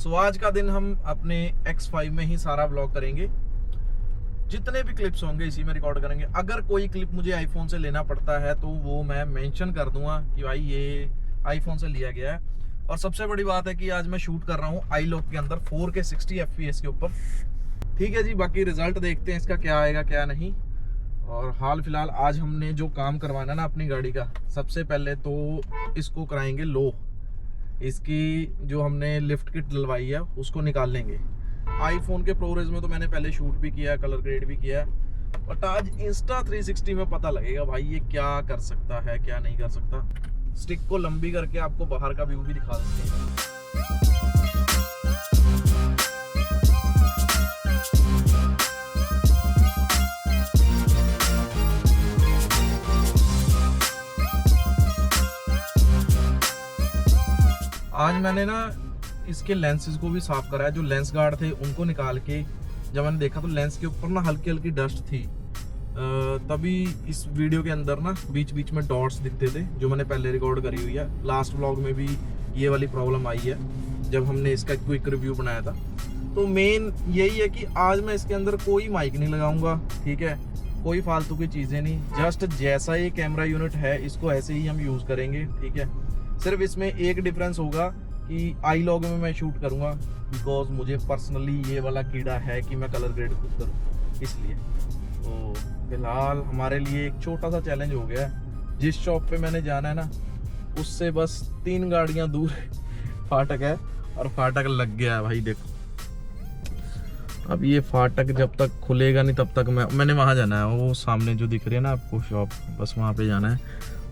सो आज का दिन हम अपने X5 में ही सारा ब्लॉग करेंगे। जितने भी क्लिप्स होंगे इसी में रिकॉर्ड करेंगे। अगर कोई क्लिप मुझे आईफोन से लेना पड़ता है तो वो मैं मेंशन कर दूंगा कि भाई ये आईफोन से लिया गया है। और सबसे बड़ी बात है कि आज मैं शूट कर रहा हूँ iLock के अंदर 4K 60 FPS के ऊपर। ठीक है जी, बाकी रिजल्ट देखते हैं इसका क्या आएगा क्या नहीं। और हाल फिलहाल आज हमने जो काम करवाना ना अपनी गाड़ी का, सबसे पहले तो इसको कराएंगे लो। इसकी जो हमने लिफ्ट किट डलवाई है उसको निकाल लेंगे। आईफोन के प्रोरेज में तो मैंने पहले शूट भी किया है, कलर ग्रेड भी किया है, बट आज इंस्टा 360 में पता लगेगा भाई ये क्या कर सकता है क्या नहीं कर सकता। स्टिक को लंबी करके आपको बाहर का व्यू भी दिखा देते हैं। आज मैंने ना इसके लेंसेज को भी साफ करा है। जो लेंस गार्ड थे उनको निकाल के जब मैंने देखा तो लेंस के ऊपर ना हल्की हल्की डस्ट थी। तभी इस वीडियो के अंदर ना बीच बीच में डॉट्स दिखते थे जो मैंने पहले रिकॉर्ड करी हुई है। लास्ट व्लॉग में भी ये वाली प्रॉब्लम आई है जब हमने इसका क्विक रिव्यू बनाया था। तो मेन यही है कि आज मैं इसके अंदर कोई माइक नहीं लगाऊंगा, ठीक है, कोई फालतू की चीज़ें नहीं, जस्ट जैसा ये कैमरा यूनिट है इसको ऐसे ही हम यूज़ करेंगे। ठीक है, सिर्फ इसमें एक डिफरेंस होगा कि iLock में मैं शूट करूंगा बिकॉज मुझे पर्सनली ये वाला कीड़ा है कि मैं कलर ग्रेड खुद करूँ, इसलिए। तो फिलहाल हमारे लिए एक छोटा सा चैलेंज हो गया है। जिस शॉप पे मैंने जाना है ना उससे बस 3 गाड़ियां दूर फाटक है और फाटक लग गया है भाई। देखो अब ये फाटक जब तक खुलेगा नहीं तब तक मैंने वहाँ जाना है। वो सामने जो दिख रही है ना आपको शॉप, बस वहाँ पे जाना है।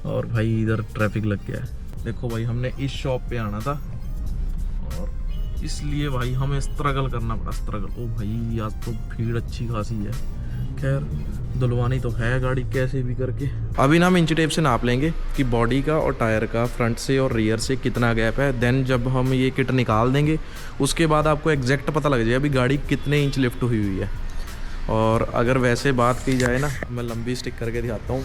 और भाई इधर ट्रैफिक लग गया है। देखो भाई हमने इस शॉप पे आना था और इसलिए भाई हमें स्ट्रगल करना पड़ा। स्ट्रगल, ओ भाई आज तो भीड़ अच्छी खासी है। खैर दुलवानी तो है गाड़ी कैसे भी करके। अभी ना हम इंची टेप से नाप लेंगे कि बॉडी का और टायर का फ्रंट से और रियर से कितना गैप है। देन जब हम ये किट निकाल देंगे उसके बाद आपको एग्जैक्ट पता लग जाएगा अभी गाड़ी कितने इंच लिफ्ट हुई हुई है। और अगर वैसे बात की जाए ना, मैं लंबी स्टिक करके दिखाता हूँ।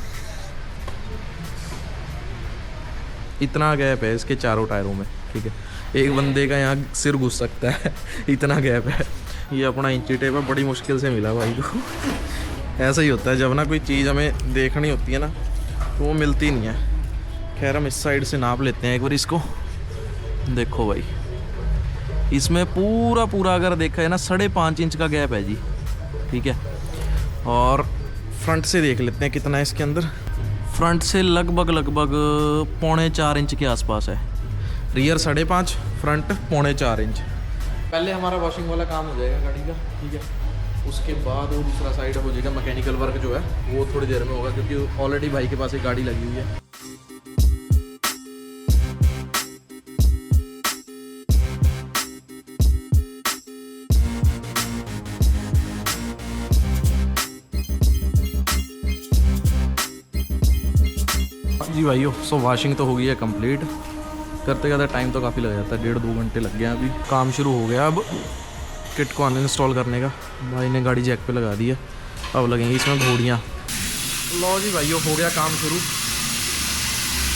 इतना गैप है इसके चारों टायरों में, ठीक है, एक बंदे का यहाँ सिर घुस सकता है इतना गैप है। ये अपना इंची टेप है, बड़ी मुश्किल से मिला भाई को। ऐसा ही होता है जब ना कोई चीज़ हमें देखनी होती है ना तो वो मिलती नहीं है। खैर हम इस साइड से नाप लेते हैं एक बार इसको। देखो भाई इसमें पूरा अगर देखा है ना 5.5 इंच का गैप है जी, ठीक है। और फ्रंट से देख लेते हैं कितना है इसके अंदर। फ्रंट से लगभग 3.25 इंच के आसपास है। Rear 5.5, front 3.25 inch. पहले हमारा वॉशिंग वाला काम हो जाएगा गाड़ी का, ठीक है, उसके बाद वो दूसरा साइड हो जाएगा। मैकेनिकल वर्क जो है वो थोड़ी देर में होगा क्योंकि ऑलरेडी भाई के पास एक गाड़ी लगी हुई है। जी भाइयों, सो वॉशिंग तो हो गई है कंप्लीट। करते ज़्यादा टाइम तो काफ़ी लग जाता है, 1.5-2 घंटे लग गए हैं। अभी काम शुरू हो गया। अब किट को अनइंस्टॉल करने का भाई ने गाड़ी जैक पे लगा दी है। अब लगेंगी इसमें घोड़ियाँ। लो जी भाइयों, हो गया काम शुरू।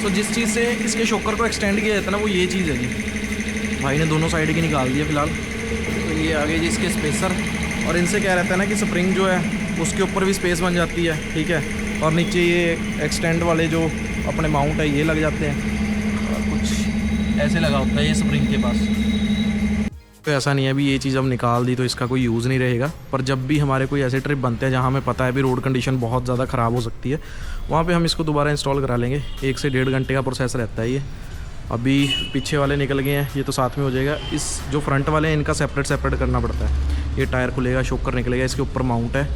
तो जिस चीज़ से इसके शॉकर को एक्सटेंड किया जाता है ना वो ये चीज़ है जी। भाई ने दोनों साइड की निकाल दिया फिलहाल। तो ये आगे जी इसके स्पेसर, और इनसे क्या रहता है ना कि स्प्रिंग जो है उसके ऊपर भी स्पेस बन जाती है, ठीक है। और नीचे ये एक्सटेंड वाले जो अपने माउंट है ये लग जाते हैं। और कुछ ऐसे लगा होता है ये स्प्रिंग के पास। तो ऐसा नहीं है अभी ये चीज़ अब निकाल दी तो इसका कोई यूज़ नहीं रहेगा। पर जब भी हमारे कोई ऐसे ट्रिप बनते हैं जहाँ हमें पता है भी रोड कंडीशन बहुत ज़्यादा ख़राब हो सकती है, वहाँ पे हम इसको दोबारा इंस्टॉल करा लेंगे। 1 से 1.5 घंटे का प्रोसेस रहता है ये। अभी पीछे वाले निकल गए हैं, ये तो साथ में हो जाएगा। इस जो फ्रंट वाले हैं इनका सेपरेट करना पड़ता है। ये टायर खुलेगा, शॉकर निकलेगा, इसके ऊपर माउंट है।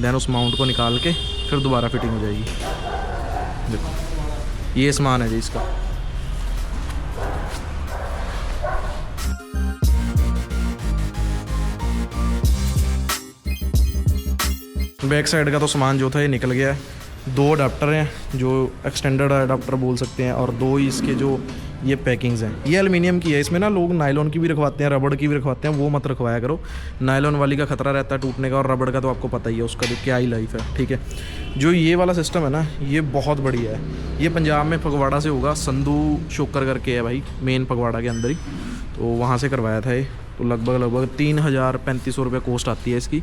देन उस माउंट को निकाल के फिर दोबारा फिटिंग हो जाएगी। देखो ये सामान है जी इसका। बैक साइड का तो सामान जो था ये निकल गया है। 2 अडाप्टर हैं जो एक्सटेंडेड अडाप्टर बोल सकते हैं, और 2 ही इसके जो ये पैकिंग्स हैं। ये एल्युमिनियम की है। इसमें ना लोग नायलॉन की भी रखवाते हैं, रबड़ की भी रखवाते हैं, वो मत रखवाया करो। नायलॉन वाली का खतरा रहता है टूटने का, और रबड़ का तो आपको पता ही है उसका भी क्या ही लाइफ है, ठीक है। जो ये वाला सिस्टम है ना ये बहुत बढ़िया है। ये पंजाब में फगवाड़ा से होगा, संधू शोकर करके है भाई, मेन फगवाड़ा के अंदर ही, तो वहाँ से करवाया था ये। तो लगभग 3000-3500 रुपये कॉस्ट आती है इसकी।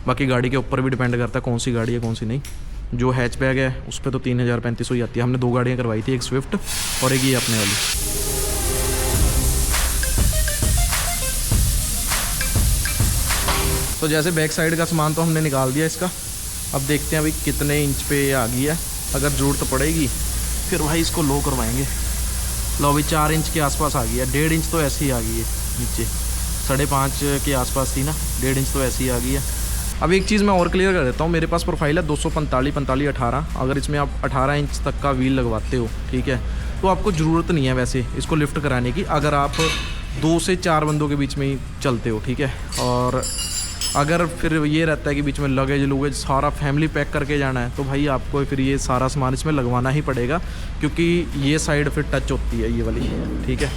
बाकी गाड़ी के ऊपर भी डिपेंड करता है कौन सी गाड़ी है कौन सी नहीं। जो हैचबैग है उस पर तो 3000-3500 ही आती है। हमने 2 गाड़ियाँ करवाई थी, एक स्विफ्ट और एक ये अपने वाली। तो जैसे बैक साइड का सामान तो हमने निकाल दिया इसका। अब देखते हैं भाई कितने इंच पे आ गई है। अगर ज़रूरत पड़ेगी फिर भाई इसको लो करवाएंगे। लो भाई 4 इंच के आसपास आ गई है। 1.5 इंच तो ऐसे ही आ गई है नीचे, 5.5 के आसपास थी ना, 1.5 इंच तो ऐसे ही आ गई है। अब एक चीज़ मैं और क्लियर कर देता हूँ, मेरे पास प्रोफाइल है 245 18। अगर इसमें आप 18 इंच तक का व्हील लगवाते हो, ठीक है, तो आपको ज़रूरत नहीं है वैसे इसको लिफ्ट कराने की, अगर आप 2 से 4 बंदों के बीच में ही चलते हो, ठीक है। और अगर फिर ये रहता है कि बीच में लगेज सारा फैमिली पैक करके जाना है, तो भाई आपको फिर ये सारा सामान इसमें लगवाना ही पड़ेगा, क्योंकि ये साइड फिर टच होती है ये वाली, ठीक है,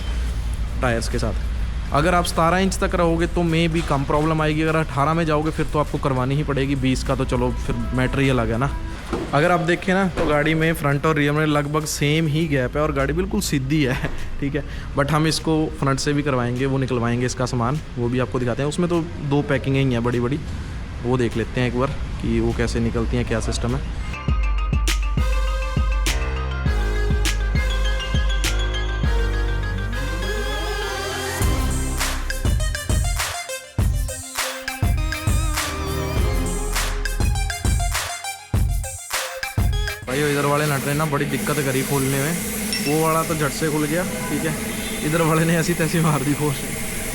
टायर्स के साथ। अगर आप 17 इंच तक रहोगे तो मे भी कम प्रॉब्लम आएगी। अगर 18 में जाओगे फिर तो आपको करवानी ही पड़ेगी। 20 का तो चलो फिर मैटर ही अलग है ना। अगर आप देखें ना तो गाड़ी में फ्रंट और रियर में लगभग सेम ही गैप है और गाड़ी बिल्कुल सीधी है, ठीक है। बट हम इसको फ्रंट से भी करवाएंगे, वो निकलवाएंगे इसका सामान, वो भी आपको दिखाते हैं। उसमें तो 2 पैकिंगें ही हैं बड़ी बड़ी, वो देख लेते हैं एक बार कि वो कैसे निकलती हैं, क्या सिस्टम है। भाई इधर वाले नट ने ना बड़ी दिक्कत करी खोलने में। वो वाला तो झट से खुल गया, ठीक है। इधर वाले ने ऐसी तैसी मार दी खोल।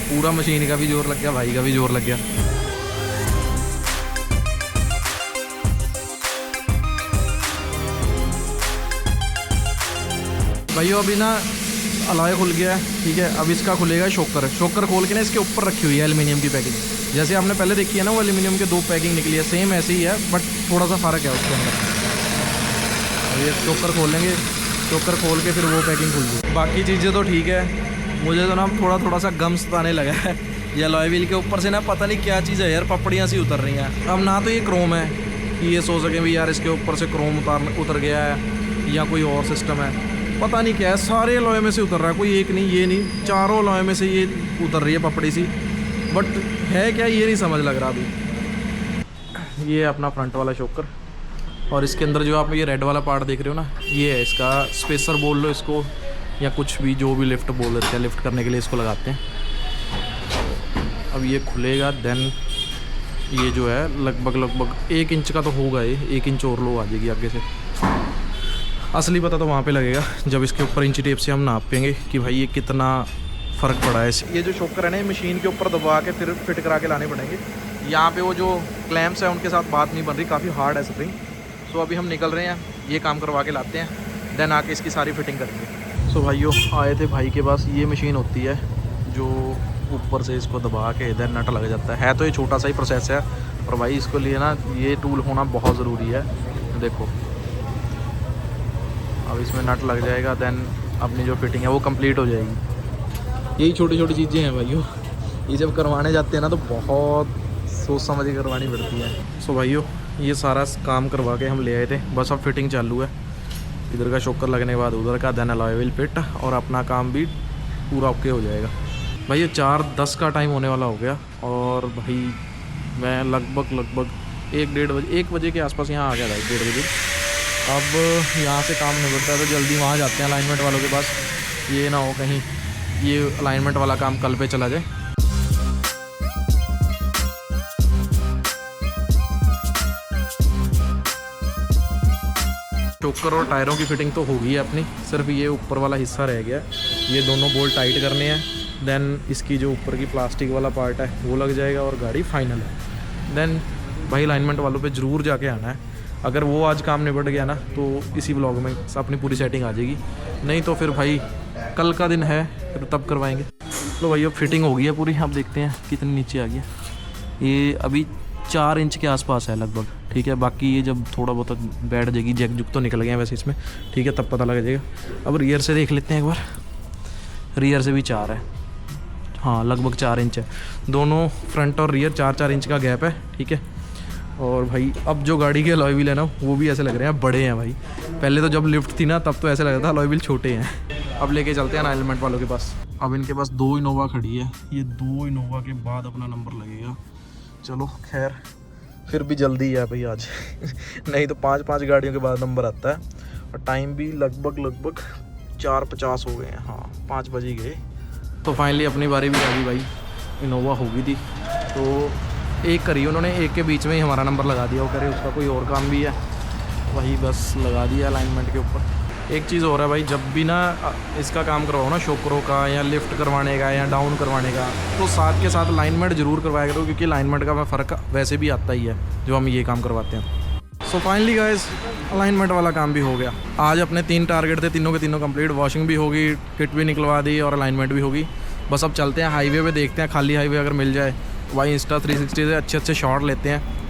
पूरा मशीन का भी जोर लग गया, भाई का भी जोर लग गया। भाइयों अभी ना अलॉय खुल गया है, ठीक है। अब इसका खुलेगा शॉकर। शॉकर खोल के ना इसके ऊपर रखी हुई है एल्युमिनियम की पैकिंग। जैसे आपने पहले देखी है ना, वो एल्युमिनियम के 2 पैकिंग निकली है, सेम ऐसे ही है, बट थोड़ा सा फ़र्क है उसके अंदर। ये शॉकर खोलेंगे, शॉकर खोल के फिर वो पैकिंग खुल गई। बाकी चीज़ें तो ठीक है। मुझे तो ना थोड़ा सा गम सताने लगा है। ये अलॉय व्हील के ऊपर से ना पता नहीं क्या चीज़ है यार, पपड़ियाँ सी उतर रही हैं। अब ना तो ये क्रोम है कि ये सोच सकें भी यार इसके ऊपर से क्रोम उतर गया है या कोई और सिस्टम है, पता नहीं क्या है। सारे अलॉय में से उतर रहा है, कोई एक नहीं, ये नहीं, चारों अलॉय में से ये उतर रही है पपड़ी सी। बट है क्या ये नहीं समझ लग रहा अभी। ये अपना फ्रंट वाला शॉकर, और इसके अंदर जो आप ये रेड वाला पार्ट देख रहे हो ना, ये है इसका स्पेसर बोल लो इसको, या कुछ भी जो भी लिफ्ट बोल देते हैं, लिफ्ट करने के लिए इसको लगाते हैं। अब ये खुलेगा, देन ये जो है लगभग 1 इंच का तो होगा, ये 1 इंच और लो आ जाएगी आगे से। असली पता तो वहाँ पे लगेगा जब इसके ऊपर इंची टेप से हम नापेंगे कि भाई ये कितना फ़र्क पड़ा है। ये जो शॉकर है ना, मशीन के ऊपर दबा के फिर फिट करा के लाने पड़ेंगे। यहाँ पे वो जो क्लैम्प्स है उनके साथ बात नहीं बन रही, काफ़ी हार्ड है स्प्रिंग। सो अभी हम निकल रहे हैं, ये काम करवा के लाते हैं, देन आके इसकी सारी फिटिंग करेंगे। सो भाइयों आए थे भाई के पास, ये मशीन होती है जो ऊपर से इसको दबा के देन नट लग जाता है। तो ये छोटा सा ही प्रोसेस है, और भाई इसको लिए ना ये टूल होना बहुत ज़रूरी है। देखो अब इसमें नट लग जाएगा, देन अपनी जो फिटिंग है वो कंप्लीट हो जाएगी। यही छोटी छोटी चीज़ें हैं भाइयों, ये जब करवाने जाते हैं ना तो बहुत सोच समझ के करवानी पड़ती है। सो भाइयों ये सारा काम करवा के हम ले आए थे, बस अब फिटिंग चालू है। इधर का शॉकर लगने के बाद उधर का, देन अलॉय व्हील फिट, और अपना काम भी पूरा ओके हो जाएगा। भाई ये 4:10 का टाइम होने वाला हो गया, और भाई मैं लगभग 1 बजे के आसपास यहाँ आ गया था, 1:30 बजे। अब यहाँ से काम निबटता है तो जल्दी वहाँ जाते हैं अलाइनमेंट वालों के पास, ये ना हो कहीं ये अलाइनमेंट वाला काम कल पे चला जाए। शॉकर और टायरों की फिटिंग तो हो गई है अपनी, सिर्फ ये ऊपर वाला हिस्सा रह गया। ये दोनों बोल्ट टाइट करने हैं, देन इसकी जो ऊपर की प्लास्टिक वाला पार्ट है वो लग जाएगा और गाड़ी फाइनल है। देन भाई अलाइनमेंट वालों पे ज़रूर जाके आना है। अगर वो आज काम निपट गया ना तो इसी व्लॉग में अपनी पूरी सेटिंग आ जाएगी, नहीं तो फिर भाई कल का दिन है, फिर तब करवाएंगे। तो भाई अब फिटिंग हो गई है पूरी, आप देखते हैं कितनी नीचे आ गया। ये अभी 4 इंच के आसपास है लगभग, ठीक है। बाकी ये जब थोड़ा बहुत बैठ जाएगी, जैक जुक तो निकल गए हैं वैसे इसमें, ठीक है, तब पता लग जाएगा। अब रियर से देख लेते हैं एक बार, रियर से भी 4 है, हाँ लगभग 4 इंच है। दोनों फ्रंट और रियर 4-4 इंच का गैप है, ठीक है। और भाई अब जो गाड़ी के अलॉय व्हील है ना वो भी ऐसे लग रहे हैं बड़े हैं भाई। पहले तो जब लिफ्ट थी ना तब तो ऐसे लग रहा था अलॉय व्हील छोटे हैं। अब लेके चलते हैं अलाइनमेंट वालों के पास। अब इनके पास 2 इनोवा खड़ी है, ये 2 इनोवा के बाद अपना नंबर लगेगा। चलो खैर, फिर भी जल्दी है भाई आज नहीं तो 5-5 गाड़ियों के बाद नंबर आता है। और टाइम भी लगभग 4:50 हो गए हैं। हाँ 5 बज ही गए। तो फाइनली अपनी बारी भी आ गई भाई। इनोवा होगी थी तो एक करी उन्होंने, एक के बीच में ही हमारा नंबर लगा दिया। वो करे उसका कोई और काम भी है, वही बस लगा दिया अलाइनमेंट के ऊपर। एक चीज़ हो रहा है भाई, जब भी ना इसका काम करवाओ ना, शोकरों का या लिफ्ट करवाने का या डाउन करवाने का, तो साथ के साथ अलाइनमेंट ज़रूर करवाया करो, क्योंकि अलाइनमेंट का फ़र्क वैसे भी आता ही है जो हम ये काम करवाते हैं। सो फाइनली गाइस, अलाइनमेंट वाला काम भी हो गया। आज अपने 3 टारगेट थे, तीनों के तीनों कंप्लीट। वॉशिंग भी होगी, किट भी निकलवा दी और अलाइनमेंट भी होगी। बस अब चलते हैं हाईवे पे, देखते हैं खाली हाईवे अगर मिल जाए। भाई इंस्टा 360 से अच्छे शॉट लेते हैं